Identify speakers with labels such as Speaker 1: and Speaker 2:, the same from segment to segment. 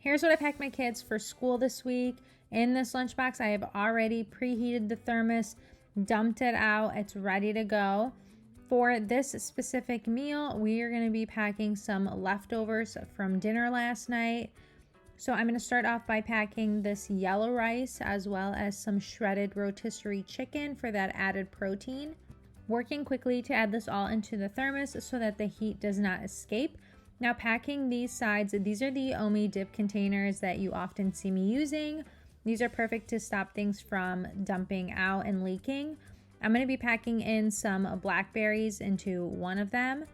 Speaker 1: Here's what I packed my kids for school this week. In this lunchbox, I have already preheated the thermos, dumped it out. It's ready to go. For this specific meal, we are going to be packing some leftovers from dinner last night. So I'm going to start off by packing this yellow rice as well as some shredded rotisserie chicken for that added protein. Working quickly to add this all into the thermos so that the heat does not escape. Now packing these sides, these are the Omi dip containers that you often see me using. These are perfect to stop things from dumping out and leaking. I'm going to be packing in some blackberries into one of them.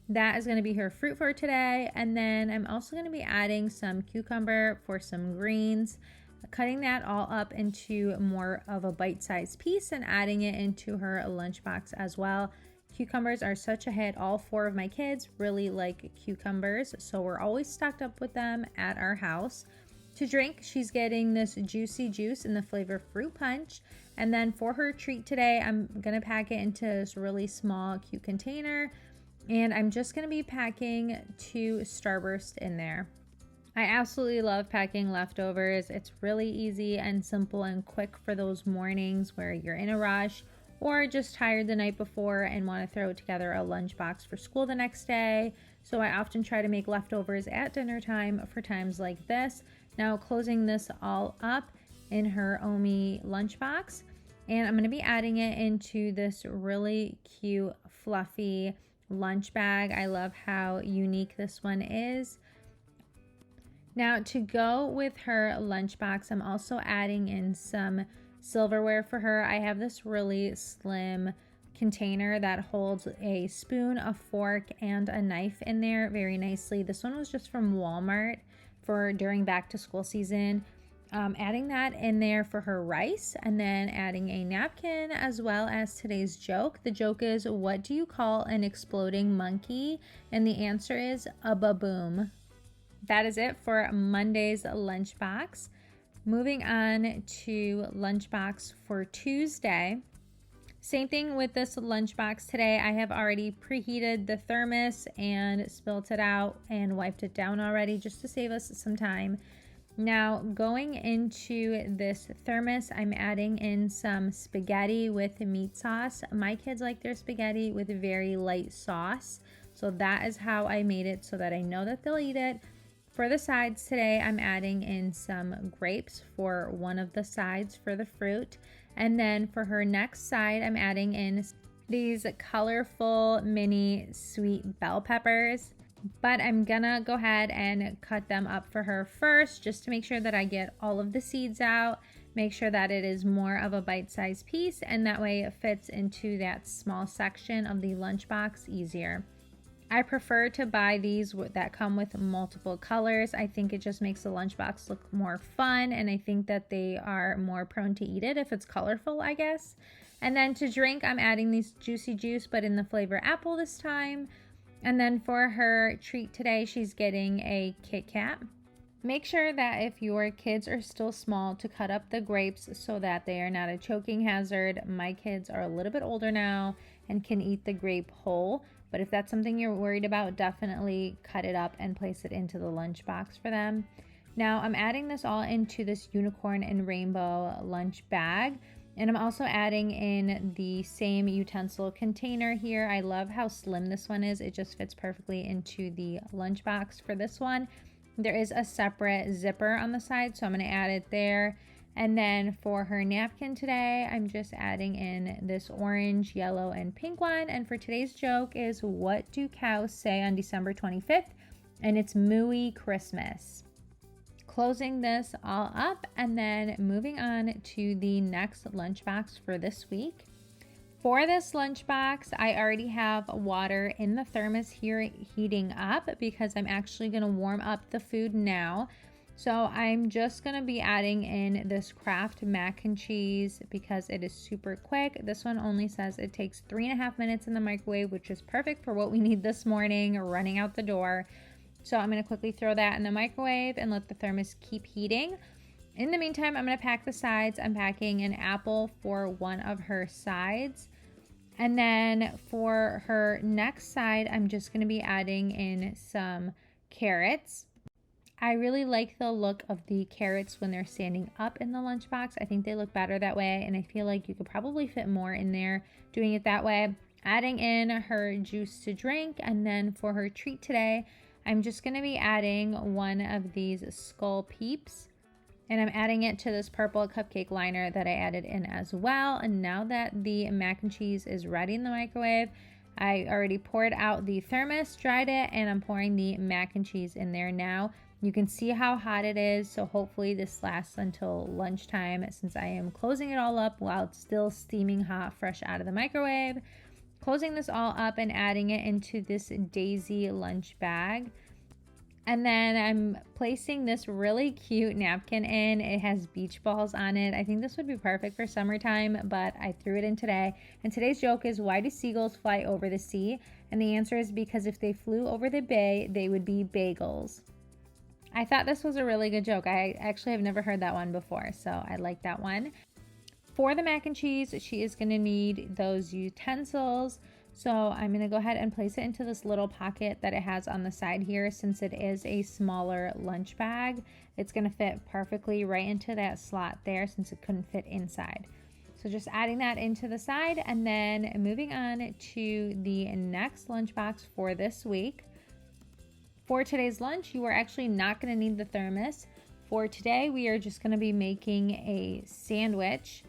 Speaker 1: That is going to be her fruit for today. And then I'm also going to be adding some cucumber for some greens, cutting that all up into more of a bite-sized piece and adding it into her lunchbox as well. Cucumbers are such a hit. All 4 of my kids really like cucumbers, so we're always stocked up with them at our house. To drink, she's getting this juicy juice in the flavor fruit punch. And then for her treat today, I'm going to pack it into this really small, cute container. And I'm just going to be packing 2 Starburst in there. I absolutely love packing leftovers. It's really easy and simple and quick for those mornings where you're in a rush or just tired the night before and want to throw together a lunchbox for school the next day. So I often try to make leftovers at dinner time for times like this. Now closing this all up in her Omi lunchbox, and I'm going to be adding it into this really cute fluffy lunch bag. I love how unique this one is. Now to go with her lunchbox, I'm also adding in some silverware for her. I have this really slim container that holds a spoon, a fork, and a knife in there very nicely. This one was just from Walmart for during back to school season. Adding that in there for her rice, and then adding a napkin as well as today's joke. The joke is, what do you call an exploding monkey? And the answer is a baboom. That is it for Monday's lunchbox. Moving on to lunchbox for Tuesday. Same thing with this lunchbox today. I have already preheated the thermos and spilt it out and wiped it down already just to save us some time. Now going into this thermos, I'm adding in some spaghetti with meat sauce. My kids like their spaghetti with very light sauce. So that is how I made it so that I know that they'll eat it. For the sides today, I'm adding in some grapes for one of the sides for the fruit. And then for her next side, I'm adding in these colorful mini sweet bell peppers. But I'm gonna go ahead and cut them up for her first, just to make sure that I get all of the seeds out, make sure that it is more of a bite-sized piece, and that way it fits into that small section of the lunchbox easier. I prefer to buy these that come with multiple colors. I think it just makes the lunchbox look more fun, and I think that they are more prone to eat it if it's colorful, I guess. And then to drink, I'm adding these juicy juice, but in the flavor apple this time. And then for her treat today, she's getting a Kit Kat. Make sure that if your kids are still small to cut up the grapes so that they are not a choking hazard. My kids are a little bit older now and can eat the grape whole. But if that's something you're worried about, definitely cut it up and place it into the lunchbox for them. Now I'm adding this all into this unicorn and rainbow lunch bag. And I'm also adding in the same utensil container here. I love how slim this one is. It just fits perfectly into the lunchbox for this one. There is a separate zipper on the side, so I'm going to add it there. And then for her napkin today, I'm just adding in this orange, yellow, and pink one. And for today's joke is, what do cows say on December 25th? And it's Mooey Christmas. Closing this all up and then moving on to the next lunchbox for this week. For this lunchbox, I already have water in the thermos here heating up because I'm actually going to warm up the food now. So I'm just going to be adding in this Kraft mac and cheese because it is super quick. This one only says it takes 3.5 minutes in the microwave, which is perfect for what we need this morning, running out the door. So I'm going to quickly throw that in the microwave and let the thermos keep heating. In the meantime, I'm going to pack the sides. I'm packing an apple for one of her sides. And then for her next side, I'm just going to be adding in some carrots. I really like the look of the carrots when they're standing up in the lunchbox. I think they look better that way, and I feel like you could probably fit more in there doing it that way. Adding in her juice to drink, and then for her treat today, I'm just going to be adding one of these Skull Peeps, and I'm adding it to this purple cupcake liner that I added in as well. And now that the mac and cheese is ready in the microwave, I already poured out the thermos, dried it, and I'm pouring the mac and cheese in there now. You can see how hot it is, so hopefully this lasts until lunchtime since I am closing it all up while it's still steaming hot, fresh out of the microwave. Closing this all up and adding it into this Daisy lunch bag. And then I'm placing this really cute napkin in. It has beach balls on it. I think this would be perfect for summertime, but I threw it in today. And today's joke is, why do seagulls fly over the sea? And the answer is because if they flew over the bay, they would be bagels. I thought this was a really good joke. I actually have never heard that one before, so I like that one. For the mac and cheese, she is going to need those utensils. So I'm going to go ahead and place it into this little pocket that it has on the side here. Since it is a smaller lunch bag, it's going to fit perfectly right into that slot there since it couldn't fit inside. So just adding that into the side, and then moving on to the next lunchbox for this week. For today's lunch, you are actually not going to need the thermos. For today, we are just going to be making a sandwich,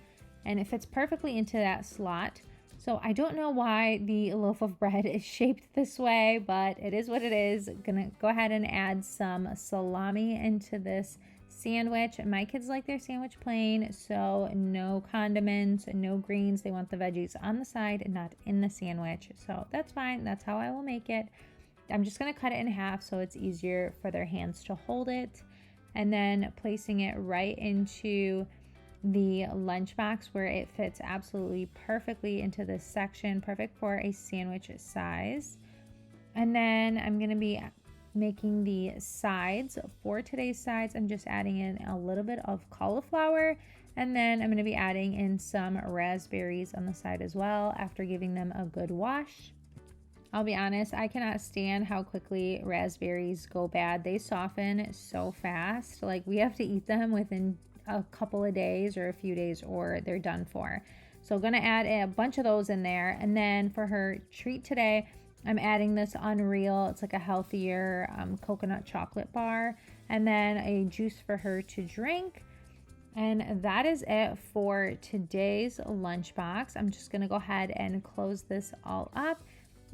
Speaker 1: and it fits perfectly into that slot. So I don't know why the loaf of bread is shaped this way, but it is what it is. Gonna go ahead and add some salami into this sandwich. My kids like their sandwich plain, so no condiments, no greens. They want the veggies on the side and not in the sandwich. So that's fine. That's how I will make it. I'm just going to cut it in half so it's easier for their hands to hold it, and then placing it right into the lunchbox where it fits absolutely perfectly into this section, perfect for a sandwich size. And then I'm going to be making the sides. For today's sides, I'm just adding in a little bit of cauliflower, and then I'm going to be adding in some raspberries on the side as well after giving them a good wash. I'll be honest, I cannot stand how quickly raspberries go bad. They soften so fast. Like, we have to eat them within a couple of days or a few days or they're done for. So I'm going to add a bunch of those in there. And then for her treat today, I'm adding this Unreal. It's like a healthier coconut chocolate bar. And then a juice for her to drink. And that is it for today's lunchbox. I'm just going to go ahead and close this all up.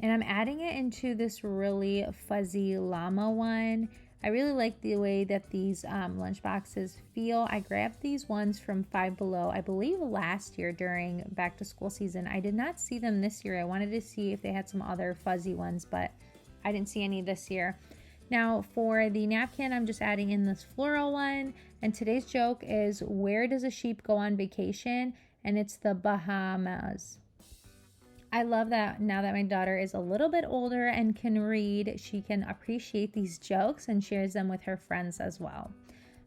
Speaker 1: And I'm adding it into this really fuzzy llama one. I really like the way that these lunch boxes feel. I grabbed these ones from Five Below, I believe last year during back to school season. I did not see them this year. I wanted to see if they had some other fuzzy ones, but I didn't see any this year. Now for the napkin, I'm just adding in this floral one. And today's joke is, where does a sheep go on vacation? And it's the Bahamas. I love that now that my daughter is a little bit older and can read, she can appreciate these jokes and shares them with her friends as well.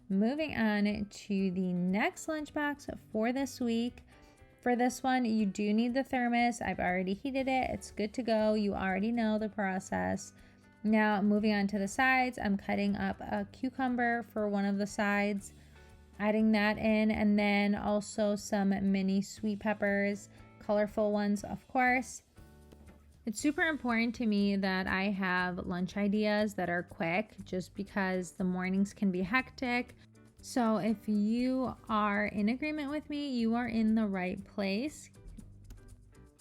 Speaker 1: Moving on to the next lunchbox for this week. For this one, you do need the thermos. I've already heated it. It's good to go. You already know the process. Now, moving on to the sides, I'm cutting up a cucumber for one of the sides, adding that in, and then also some mini sweet peppers. Colorful ones, of course. It's super important to me that I have lunch ideas that are quick, just because the mornings can be hectic. So if you are in agreement with me, you are in the right place.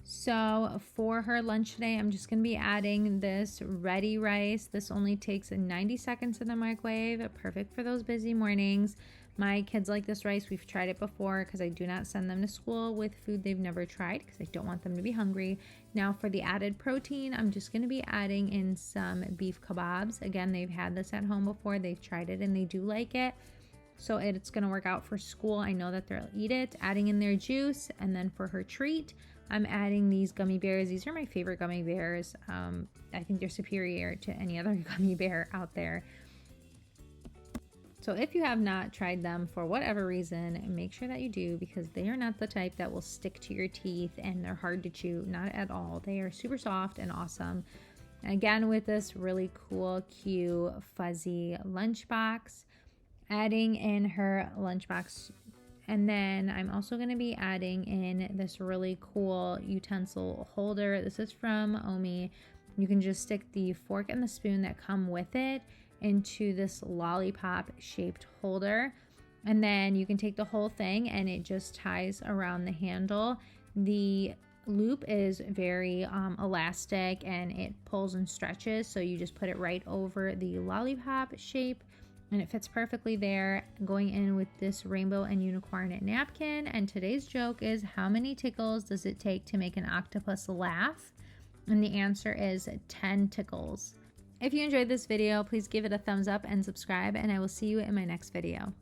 Speaker 1: So for her lunch today, I'm just going to be adding this ready rice. This only takes 90 seconds in the microwave, perfect for those busy mornings. My kids like this rice. We've tried it before because I do not send them to school with food they've never tried because I don't want them to be hungry. Now for the added protein, I'm just going to be adding in some beef kebabs. Again, they've had this at home before. They've tried it and they do like it. So it's going to work out for school. I know that they'll eat it. Adding in their juice. And then for her treat, I'm adding these gummy bears. These are my favorite gummy bears. I think they're superior to any other gummy bear out there. So if you have not tried them for whatever reason, make sure that you do, because they are not the type that will stick to your teeth and they're hard to chew. Not at all. They are super soft and awesome. Again, with this really cool, cute, fuzzy lunchbox, adding in her lunchbox. And then I'm also going to be adding in this really cool utensil holder. This is from Omi. You can just stick the fork and the spoon that come with it into this lollipop shaped holder. And then you can take the whole thing and it just ties around the handle. The loop is very elastic and it pulls and stretches. So you just put it right over the lollipop shape and it fits perfectly there, going in with this rainbow and unicorn napkin. And today's joke is, how many tickles does it take to make an octopus laugh? And the answer is 10 tickles. If you enjoyed this video, please give it a thumbs up and subscribe, and I will see you in my next video.